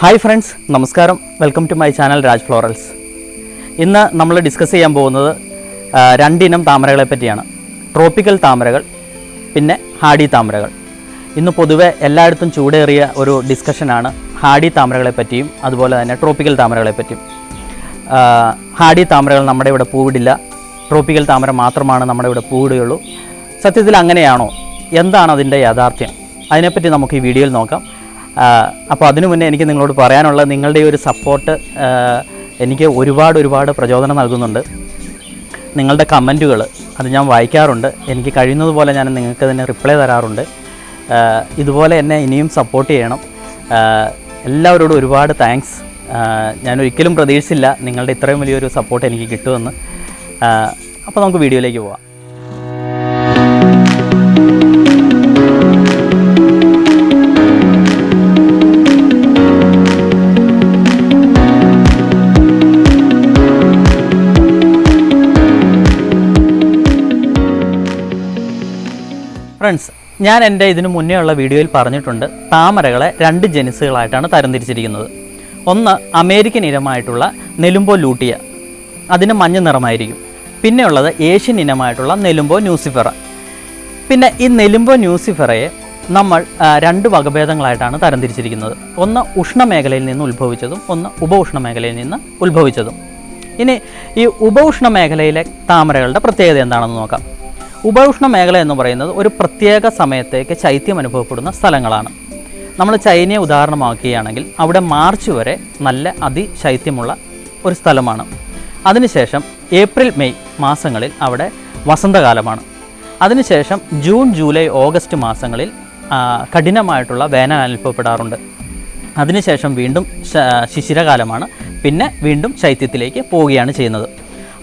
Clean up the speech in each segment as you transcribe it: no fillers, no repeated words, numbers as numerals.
Hi friends, നമസ്കാരം. Welcome to my channel Raj Florals. ഇന്ന് നമ്മൾ ഡിസ്കസ് ചെയ്യാൻ പോകുന്നത് രണ്ടിനം താമരകളെ പറ്റിയാണ്. ട്രോപ്പിക്കൽ താമരകൾ, പിന്നെ ഹാഡി താമരകൾ. ഇന്ന് പൊതുവെ എല്ലായിടത്തും ചൂടേറിയ ഒരു ഡിസ്കഷനാണ് ഹാഡി താമരകളെ പറ്റിയും അതുപോലെ തന്നെ ട്രോപ്പിക്കൽ താമരകളെ പറ്റിയും. ഹാഡി താമരകൾ നമ്മുടെ ഇവിടെ പൂവിടില്ല, ട്രോപ്പിക്കൽ താമര മാത്രമാണ് നമ്മുടെ ഇവിടെ പൂവിടുകയുള്ളൂ. സത്യത്തിൽ അങ്ങനെയാണോ? എന്താണ് അതിൻ്റെ യാഥാർത്ഥ്യം? അതിനെപ്പറ്റി നമുക്ക് ഈ വീഡിയോയിൽ നോക്കാം. അപ്പോൾ അതിനു മുന്നേ എനിക്ക് നിങ്ങളോട് പറയാനുള്ള നിങ്ങളുടെ ഒരു സപ്പോർട്ട് എനിക്ക് ഒരുപാട് പ്രചോദനം നൽകുന്നുണ്ട്. നിങ്ങളുടെ കമൻറ്റുകൾ അത് ഞാൻ വായിക്കാറുണ്ട്. എനിക്ക് കഴിയുന്നതുപോലെ ഞാൻ നിങ്ങൾക്ക് തന്നെ റിപ്ലൈ തരാറുണ്ട്. ഇതുപോലെ എന്നെ ഇനിയും സപ്പോർട്ട് ചെയ്യണം. എല്ലാവരോടും ഒരുപാട് താങ്ക്സ്. ഞാൻ ഒരിക്കലും പ്രതീക്ഷിച്ചില്ല നിങ്ങളുടെ ഇത്രയും വലിയൊരു സപ്പോർട്ട് എനിക്ക് കിട്ടുമെന്ന്. അപ്പോൾ നമുക്ക് വീഡിയോയിലേക്ക് പോവാം. ഫ്രണ്ട്സ്, ഞാൻ എൻ്റെ ഇതിനു മുന്നേ ഉള്ള വീഡിയോയിൽ പറഞ്ഞിട്ടുണ്ട്, താമരകളെ രണ്ട് ജനുസുകളായിട്ടാണ് തരംതിരിച്ചിരിക്കുന്നത്. ഒന്ന് അമേരിക്കൻ ഇനമായിട്ടുള്ള നെലുംബോ ലൂട്ടിയ, അതിന് മഞ്ഞ നിറമായിരിക്കും. പിന്നെയുള്ളത് ഏഷ്യൻ ഇനമായിട്ടുള്ള നെലുംബോ ന്യൂസിഫെറ. പിന്നെ ഈ നെലുംബോ ന്യൂസിഫെറയെ നമ്മൾ രണ്ട് വകഭേദങ്ങളായിട്ടാണ് തരംതിരിച്ചിരിക്കുന്നത്. ഒന്ന് ഉഷ്ണമേഖലയിൽ നിന്ന് ഉത്ഭവിച്ചതും ഒന്ന് ഉപഉഷ്ണമേഖലയിൽ നിന്ന് ഉത്ഭവിച്ചതും. ഇനി ഈ ഉപഉഷ്ണമേഖലയിലെ താമരകളുടെ പ്രത്യേകത എന്താണെന്ന് നോക്കാം. ഉപഉഷ്ണ മേഖല എന്ന് പറയുന്നത് ഒരു പ്രത്യേക സമയത്തേക്ക് ശൈത്യം അനുഭവപ്പെടുന്ന സ്ഥലങ്ങളാണ്. നമ്മൾ ചൈനയെ ഉദാഹരണമാക്കുകയാണെങ്കിൽ അവിടെ മാർച്ച് വരെ നല്ല അതിശൈത്യമുള്ള ഒരു സ്ഥലമാണ്. അതിനുശേഷം ഏപ്രിൽ മെയ് മാസങ്ങളിൽ അവിടെ വസന്തകാലമാണ്. അതിനുശേഷം ജൂൺ ജൂലൈ ഓഗസ്റ്റ് മാസങ്ങളിൽ കഠിനമായിട്ടുള്ള വേനൽ അനുഭവപ്പെടാറുണ്ട്. അതിനുശേഷം വീണ്ടും ശിശിരകാലമാണ്. പിന്നെ വീണ്ടും ശൈത്യത്തിലേക്ക് പോവുകയാണ് ചെയ്യുന്നത്.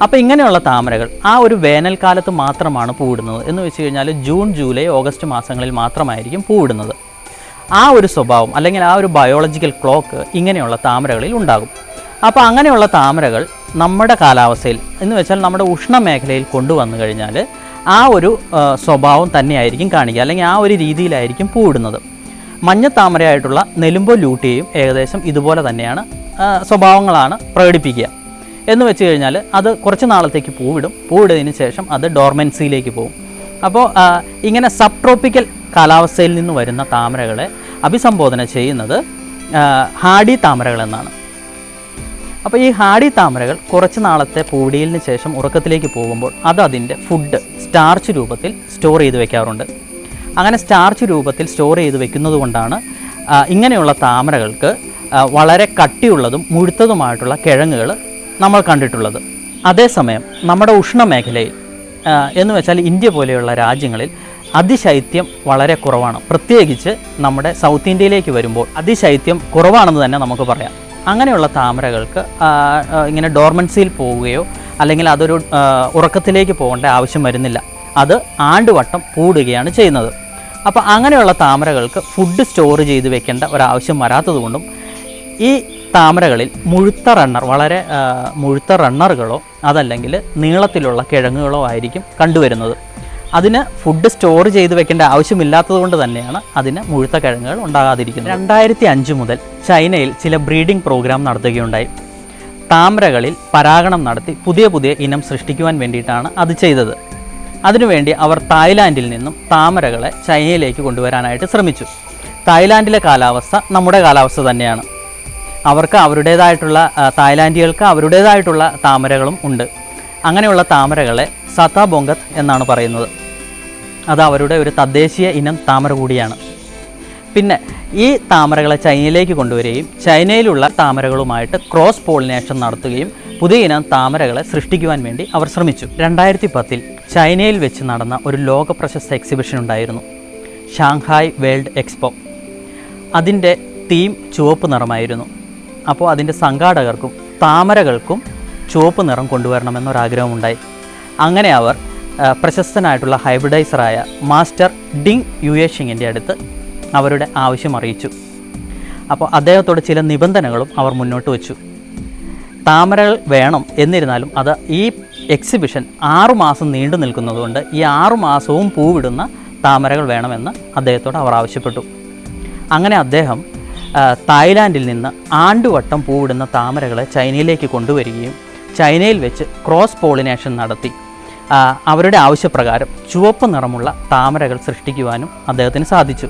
അപ്പോൾ ഇങ്ങനെയുള്ള താമരകൾ ആ ഒരു വേനൽക്കാലത്ത് മാത്രമാണ് പൂവിടുന്നത് എന്ന് വെച്ച് കഴിഞ്ഞാൽ ജൂൺ ജൂലൈ ഓഗസ്റ്റ് മാസങ്ങളിൽ മാത്രമായിരിക്കും പൂവിടുന്നത്. ആ ഒരു സ്വഭാവം അല്ലെങ്കിൽ ആ ഒരു ബയോളജിക്കൽ ക്ലോക്ക് ഇങ്ങനെയുള്ള താമരകളിൽ ഉണ്ടാകും. അപ്പോൾ അങ്ങനെയുള്ള താമരകൾ നമ്മുടെ കാലാവസ്ഥയിൽ എന്ന് വെച്ചാൽ നമ്മുടെ ഉഷ്ണമേഖലയിൽ കൊണ്ടുവന്നു കഴിഞ്ഞാൽ ആ ഒരു സ്വഭാവം തന്നെയായിരിക്കും കാണിക്കുക, അല്ലെങ്കിൽ ആ ഒരു രീതിയിലായിരിക്കും പൂവിടുന്നത്. മഞ്ഞ താമരയായിട്ടുള്ള നെലുംബോ ലൂട്ടിയയും ഏകദേശം ഇതുപോലെ തന്നെയാണ് സ്വഭാവങ്ങളാണ് പ്രകടിപ്പിക്കുക. എന്ന് വെച്ച് കഴിഞ്ഞാൽ അത് കുറച്ച് നാളത്തേക്ക് പൂവിടുന്നതിന് ശേഷം അത് ഡോർമെൻസിയിലേക്ക് പോകും. അപ്പോൾ ഇങ്ങനെ സബ് ട്രോപ്പിക്കൽ കാലാവസ്ഥയിൽ നിന്ന് വരുന്ന താമരകളെ അഭിസംബോധന ചെയ്യുന്നത് ഹാഡി താമരകൾ എന്നാണ്. അപ്പോൾ ഈ ഹാഡി താമരകൾ കുറച്ച് നാളത്തെ പൂവിടിയലിന് ശേഷം ഉറക്കത്തിലേക്ക് പോകുമ്പോൾ അത് അതിൻ്റെ ഫുഡ് സ്റ്റാർച്ച് രൂപത്തിൽ സ്റ്റോർ ചെയ്ത് വെക്കാറുണ്ട്. അങ്ങനെ സ്റ്റാർച്ച് രൂപത്തിൽ സ്റ്റോർ ചെയ്ത് വെക്കുന്നത് കൊണ്ടാണ് ഇങ്ങനെയുള്ള താമരകൾക്ക് വളരെ കട്ടിയുള്ളതും മുഴുത്തതുമായിട്ടുള്ള കിഴങ്ങുകൾ നമ്മൾ കണ്ടിട്ടുള്ളത്. അതേസമയം നമ്മുടെ ഉഷ്ണമേഖലയിൽ എന്ന് വെച്ചാൽ ഇന്ത്യ പോലെയുള്ള രാജ്യങ്ങളിൽ അതിശൈത്യം വളരെ കുറവാണ്. പ്രത്യേകിച്ച് നമ്മുടെ സൗത്ത് ഇന്ത്യയിലേക്ക് വരുമ്പോൾ അതിശൈത്യം കുറവാണെന്ന് തന്നെ നമുക്ക് പറയാം. അങ്ങനെയുള്ള താമരകൾക്ക് ഇങ്ങനെ ഡോർമൻസിയിൽ പോവുകയോ അല്ലെങ്കിൽ അതൊരു ഉറക്കത്തിലേക്ക് പോകേണ്ട ആവശ്യം വരുന്നില്ല. അത് ആണ്ടുവട്ടം പൂടുകയാണ് ചെയ്യുന്നത്. അപ്പോൾ അങ്ങനെയുള്ള താമരകൾക്ക് ഫുഡ് സ്റ്റോർ ചെയ്ത് വെക്കേണ്ട ഒരാവശ്യം വരാത്തതുകൊണ്ടും ഈ താമരകളിൽ വളരെ മുഴുത്ത റണ്ണറുകളോ അതല്ലെങ്കിൽ നീളത്തിലുള്ള കിഴങ്ങുകളോ ആയിരിക്കും കണ്ടുവരുന്നത്. അതിന് ഫുഡ് സ്റ്റോർ ചെയ്ത് വെക്കേണ്ട ആവശ്യമില്ലാത്തത് കൊണ്ട് തന്നെയാണ് അതിന് മുഴുത്ത കിഴങ്ങുകൾ ഉണ്ടാകാതിരിക്കുന്നത്. 2005 മുതൽ ചൈനയിൽ ചില ബ്രീഡിംഗ് പ്രോഗ്രാം നടത്തുകയുണ്ടായി. താമരകളിൽ പരാഗണം നടത്തി പുതിയ ഇനം സൃഷ്ടിക്കുവാൻ വേണ്ടിയിട്ടാണ് അത് ചെയ്തത്. അതിനുവേണ്ടി അവർ തായ്ലാൻഡിൽ നിന്നും താമരകളെ ചൈനയിലേക്ക് കൊണ്ടുവരാനായിട്ട് ശ്രമിച്ചു. തായ്ലാൻഡിലെ കാലാവസ്ഥ നമ്മുടെ കാലാവസ്ഥ തന്നെയാണ്. അവർക്ക് അവരുടേതായിട്ടുള്ള തായ്ലാൻഡികൾക്ക് അവരുടേതായിട്ടുള്ള താമരകളും ഉണ്ട്. അങ്ങനെയുള്ള താമരകളെ സതാ ബോങ്കത്ത് എന്നാണ് പറയുന്നത്. അത് അവരുടെ ഒരു തദ്ദേശീയ ഇനം താമര കൂടിയാണ്. പിന്നെ ഈ താമരകളെ ചൈനയിലേക്ക് കൊണ്ടുവരികയും ചൈനയിലുള്ള താമരകളുമായിട്ട് ക്രോസ് പോളിനേഷൻ നടത്തുകയും പുതിയ ഇനം താമരകളെ സൃഷ്ടിക്കുവാൻ വേണ്ടി അവർ ശ്രമിച്ചു. 2010 ചൈനയിൽ വെച്ച് നടന്ന ഒരു ലോക പ്രശസ്ത എക്സിബിഷൻ ഉണ്ടായിരുന്നു, ഷാങ്ഹായ് വേൾഡ് എക്സ്പോ. അതിൻ്റെ തീം ചുവപ്പ് നിറമായിരുന്നു. അപ്പോൾ അതിൻ്റെ സംഘാടകർക്കും താമരകൾക്കും ചുവപ്പ് നിറം കൊണ്ടുവരണമെന്നൊരാഗ്രഹമുണ്ടായി. അങ്ങനെ അവർ പ്രശസ്തനായിട്ടുള്ള ഹൈബ്രിഡൈസറായ മാസ്റ്റർ ഡിങ് യുയേഷിങ്ങിൻ്റെ അടുത്ത് അവരുടെ ആവശ്യം അറിയിച്ചു. അപ്പോൾ അദ്ദേഹത്തോട് ചില നിബന്ധനകളും അവർ മുന്നോട്ട് വച്ചു. താമരകൾ വേണം, എന്നിരുന്നാലും അത് ഈ എക്സിബിഷൻ 6 മാസം നീണ്ടു നിൽക്കുന്നതുകൊണ്ട് ഈ 6 മാസവും പൂവിടുന്ന താമരകൾ വേണമെന്ന് അദ്ദേഹത്തോട് അവർ ആവശ്യപ്പെട്ടു. അങ്ങനെ അദ്ദേഹം തായ്ലാൻഡിൽ നിന്ന് ആണ്ടുവട്ടം പൂവിടുന്ന താമരകളെ ചൈനയിലേക്ക് കൊണ്ടുവരികയും ചൈനയിൽ വെച്ച് ക്രോസ് പോളിനേഷൻ നടത്തി അവരുടെ ആവശ്യപ്രകാരം ചുവപ്പ് നിറമുള്ള താമരകൾ സൃഷ്ടിക്കുവാനും അദ്ദേഹത്തിന് സാധിച്ചു.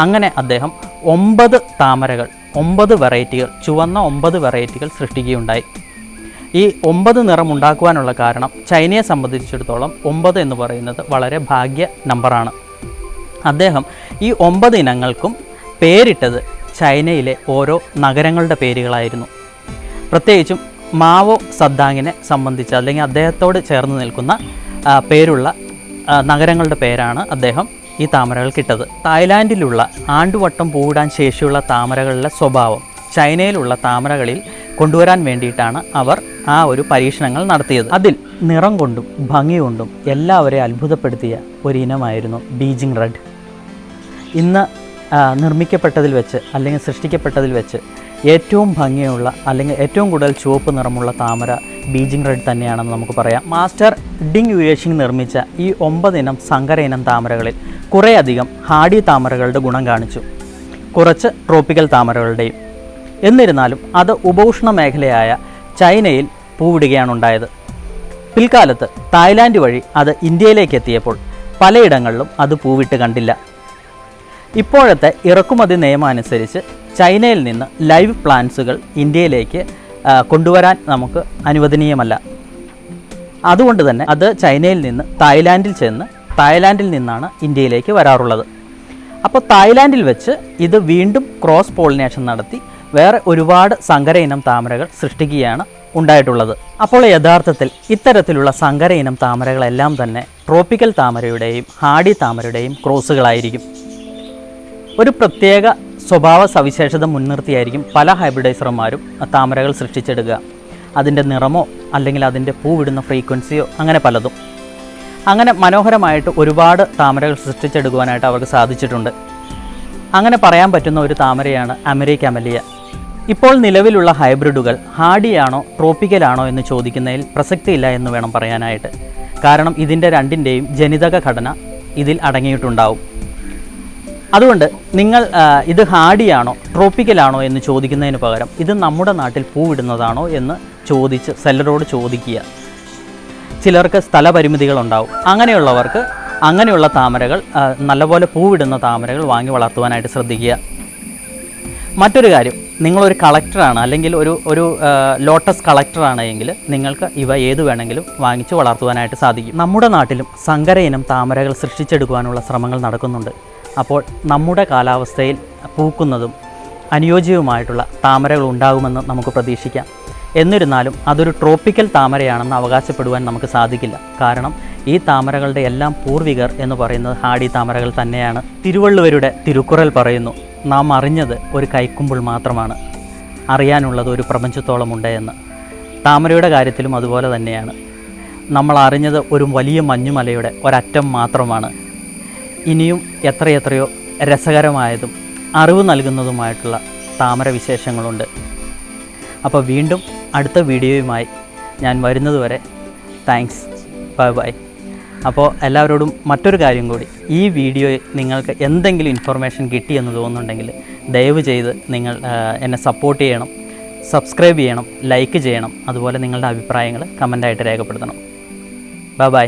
അങ്ങനെ അദ്ദേഹം 9 താമരകൾ, 9 വെറൈറ്റികൾ, ചുവന്ന 9 വെറൈറ്റികൾ സൃഷ്ടിക്കുകയുണ്ടായി. ഈ 9 നിറം ഉണ്ടാക്കുവാനുള്ള കാരണം ചൈനയെ സംബന്ധിച്ചിടത്തോളം 9 എന്ന് പറയുന്നത് വളരെ ഭാഗ്യ നമ്പറാണ്. അദ്ദേഹം ഈ 9 ഇനങ്ങൾക്കും പേരിട്ടത് ചൈനയിലെ ഓരോ നഗരങ്ങളുടെ പേരുകളായിരുന്നു. പ്രത്യേകിച്ചും മാവോ സദ്ദാങ്ങിനെ സംബന്ധിച്ച് അല്ലെങ്കിൽ അദ്ദേഹത്തോട് ചേർന്ന് നിൽക്കുന്ന പേരുള്ള നഗരങ്ങളുടെ പേരാണ് അദ്ദേഹം ഈ താമരകൾക്കിട്ടത്. തായ്ലാൻഡിലുള്ള ആണ്ടുവട്ടം പൂവിടാൻ ശേഷിയുള്ള താമരകളുടെ സ്വഭാവം ചൈനയിലുള്ള താമരകളിൽ കൊണ്ടുവരാൻ വേണ്ടിയിട്ടാണ് അവർ ആ ഒരു പരീക്ഷണങ്ങൾ നടത്തിയത്. അതിൽ നിറം കൊണ്ടും ഭംഗി കൊണ്ടും എല്ലാവരെയും അത്ഭുതപ്പെടുത്തിയ ഒരു ഇനമായിരുന്നു ബീജിംഗ് റെഡ്. ഇന്ന് നിർമ്മിക്കപ്പെട്ടതിൽ വെച്ച് അല്ലെങ്കിൽ സൃഷ്ടിക്കപ്പെട്ടതിൽ വെച്ച് ഏറ്റവും ഭംഗിയുള്ള അല്ലെങ്കിൽ ഏറ്റവും കൂടുതൽ ചുവപ്പ് നിറമുള്ള താമര ബീജിംഗ് റെഡ് തന്നെയാണെന്ന് നമുക്ക് പറയാം. മാസ്റ്റർ ഡിങ് യുയേഷിങ് നിർമ്മിച്ച ഈ 9 ഇനം സങ്കര ഇനം താമരകളിൽ കുറേയധികം ഹാഡി താമരകളുടെ ഗുണം കാണിച്ചു, കുറച്ച് ട്രോപ്പിക്കൽ താമരകളുടെയും. എന്നിരുന്നാലും അത് ഉപോഷ്ണ മേഖലയായ ചൈനയിൽ പൂവിടുകയാണ് ഉണ്ടായത്. പിൽക്കാലത്ത് തായ്ലാൻഡ് വഴി അത് ഇന്ത്യയിലേക്ക് എത്തിയപ്പോൾ പലയിടങ്ങളിലും അത് പൂവിട്ട് കണ്ടില്ല. ഇപ്പോഴത്തെ ഇറക്കുമതി നിയമം അനുസരിച്ച് ചൈനയിൽ നിന്ന് ലൈവ് പ്ലാന്റ്സുകൾ ഇന്ത്യയിലേക്ക് കൊണ്ടുവരാൻ നമുക്ക് അനുവദനീയമല്ല. അതുകൊണ്ട് തന്നെ അത് ചൈനയിൽ നിന്ന് തായ്ലാൻഡിൽ ചെന്ന് തായ്ലാൻഡിൽ നിന്നാണ് ഇന്ത്യയിലേക്ക് വരാറുള്ളത്. അപ്പോൾ തായ്ലാൻഡിൽ വെച്ച് ഇത് വീണ്ടും ക്രോസ് പോളിനേഷൻ നടത്തി വേറെ ഒരുപാട് സങ്കര ഇനം താമരകൾ സൃഷ്ടിക്കുകയാണ് ഉണ്ടായിട്ടുള്ളത്. അപ്പോൾ യഥാർത്ഥത്തിൽ ഇത്തരത്തിലുള്ള സങ്കര ഇനം താമരകളെല്ലാം തന്നെ ട്രോപ്പിക്കൽ താമരയുടെയും ഹാഡി താമരയുടെയും ക്രോസുകളായിരിക്കും. ഒരു പ്രത്യേക സ്വഭാവ സവിശേഷത മുൻനിർത്തിയായിരിക്കും പല ഹൈബ്രിഡൈസർമാരും താമരകൾ സൃഷ്ടിച്ചെടുക്കുക. അതിൻ്റെ നിറമോ അല്ലെങ്കിൽ അതിൻ്റെ പൂവിടുന്ന ഫ്രീക്വൻസിയോ അങ്ങനെ പലതും. അങ്ങനെ മനോഹരമായിട്ട് ഒരുപാട് താമരകൾ സൃഷ്ടിച്ചെടുക്കുവാനായിട്ട് അവർക്ക് സാധിച്ചിട്ടുണ്ട്. അങ്ങനെ പറയാൻ പറ്റുന്ന ഒരു താമരയാണ് അമേരിക്കമലിയ. ഇപ്പോൾ നിലവിലുള്ള ഹൈബ്രിഡുകൾ ഹാഡിയാണോ ട്രോപ്പിക്കലാണോ എന്ന് ചോദിക്കുന്നതിൽ പ്രസക്തിയില്ല എന്ന് വേണം പറയാനായിട്ട്. കാരണം ഇതിൻ്റെ രണ്ടിൻ്റെയും ജനിതക ഘടന ഇതിൽ അടങ്ങിയിട്ടുണ്ടാവും. അതുകൊണ്ട് നിങ്ങൾ ഇത് ഹാഡിയാണോ ട്രോപ്പിക്കലാണോ എന്ന് ചോദിക്കുന്നതിന് പകരം ഇത് നമ്മുടെ നാട്ടിൽ പൂവിടുന്നതാണോ എന്ന് ചോദിച്ച് സെല്ലറോട് ചോദിക്കുക. ചിലർക്ക് സ്ഥലപരിമിതികളുണ്ടാവും. അങ്ങനെയുള്ളവർക്ക് അങ്ങനെയുള്ള താമരകൾ, നല്ലപോലെ പൂവിടുന്ന താമരകൾ വാങ്ങി വളർത്തുവാനായിട്ട് ശ്രദ്ധിക്കുക. മറ്റൊരു കാര്യം, നിങ്ങളൊരു കളക്ടറാണ് അല്ലെങ്കിൽ ഒരു ലോട്ടസ് കളക്ടറാണ് എങ്കിൽ നിങ്ങൾക്ക് ഇവ ഏത് വേണമെങ്കിലും വാങ്ങിച്ച് വളർത്തുവാനായിട്ട് സാധിക്കും. നമ്മുടെ നാട്ടിലും സങ്കര ഇനം താമരകൾ സൃഷ്ടിച്ചെടുക്കുവാനുള്ള ശ്രമങ്ങൾ നടക്കുന്നുണ്ട്. അപ്പോൾ നമ്മുടെ കാലാവസ്ഥയിൽ പൂക്കുന്നതും അനുയോജ്യവുമായിട്ടുള്ള താമരകൾ ഉണ്ടാകുമെന്ന് നമുക്ക് പ്രതീക്ഷിക്കാം. എന്നിരുന്നാലും അതൊരു ട്രോപ്പിക്കൽ താമരയാണെന്ന് അവകാശപ്പെടുവാൻ നമുക്ക് സാധിക്കില്ല. കാരണം ഈ താമരകളുടെ എല്ലാം പൂർവികർ എന്ന് പറയുന്നത് ഹാഡി താമരകൾ തന്നെയാണ്. തിരുവള്ളുവരുടെ തിരുക്കുറൽ പറയുന്നു, നാം അറിഞ്ഞത് ഒരു കൈക്കുമ്പിൾ മാത്രമാണ്, അറിയാനുള്ളത് ഒരു പ്രപഞ്ചത്തോളമുണ്ട് എന്ന്. താമരയുടെ കാര്യത്തിലും അതുപോലെ തന്നെയാണ്. നമ്മൾ അറിഞ്ഞത് ഒരു വലിയ മഞ്ഞുമലയുടെ ഒരറ്റം മാത്രമാണ്. ഇനിയും എത്രയെത്രയോ രസകരമായതും അറിവ് നൽകുന്നതുമായിട്ടുള്ള താമര വിശേഷങ്ങളുണ്ട്. അപ്പോൾ വീണ്ടും അടുത്ത വീഡിയോയുമായി ഞാൻ വരുന്നതുവരെ താങ്ക്സ്, ബൈ ബൈ. അപ്പോൾ എല്ലാവരോടും മറ്റൊരു കാര്യം കൂടി, ഈ വീഡിയോയിൽ നിങ്ങൾക്ക് എന്തെങ്കിലും ഇൻഫർമേഷൻ കിട്ടിയെന്ന് തോന്നുന്നുണ്ടെങ്കിൽ ദയവ് ചെയ്ത് നിങ്ങൾ എന്നെ സപ്പോർട്ട് ചെയ്യണം, സബ്സ്ക്രൈബ് ചെയ്യണം, ലൈക്ക് ചെയ്യണം. അതുപോലെ നിങ്ങളുടെ അഭിപ്രായങ്ങൾ കമൻ്റായിട്ട് രേഖപ്പെടുത്തണം. Bye bye.